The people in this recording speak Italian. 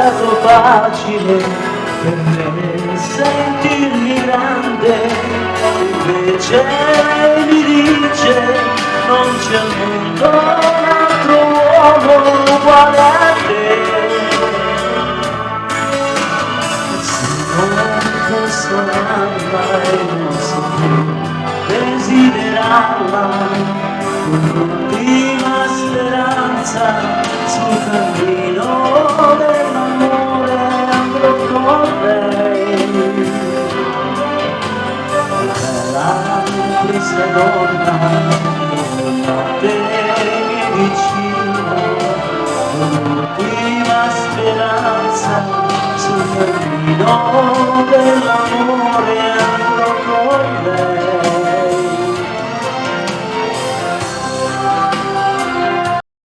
stato facile per me sentirmi grande, invece mi dice non c'è al mondo un altro uomo uguale a te. Se non posso amarla e non so più desiderarla, l'ultima speranza sul cammino dell'amore andrò con lei. Bella questa donna, notte vicino, l'ultima speranza sul cammino dell'amore